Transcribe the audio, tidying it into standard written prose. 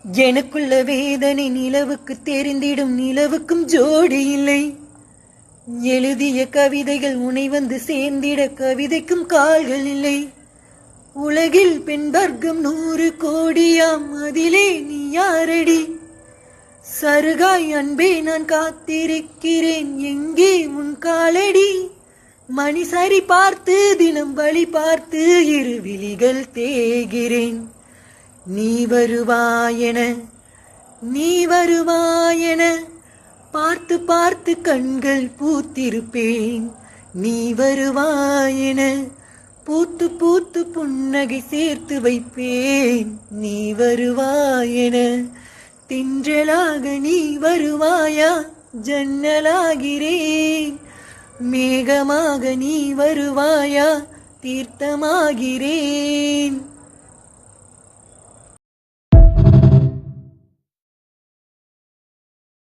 எனக்குள்ள வேதனை நிலவுக்கு தெரிந்திடும், நிலவுக்கும் ஜோடி இல்லை. எழுதிய கவிதைகள் உனை வந்து சேர்ந்திட, கவிதைக்கும் கால்கள் இல்லை. உலகில் பெண் வர்க்கம் 100 கோடியாம், அதிலே நீ யாரடி? சருகாய் அன்பே நான் காத்திருக்கிறேன், எங்கே உன் காலடி? மணி சரி பார்த்து தினம் வழி பார்த்து இரு விழிகள் தேய்கிறேன். நீ வருவாயென, நீ வருவாயென பார்த்து பார்த்து கண்கள் பூத்திருப்பேன். நீ வருவாயென பூத்து பூத்து புன்னகை சேர்த்து வைப்பேன். நீ வருவாயென தின்றலாக நீ வருவாயா? ஜன்னலாகிறேன். மேகமாக நீ வருவாயா? தீர்த்தமாகிறேன்.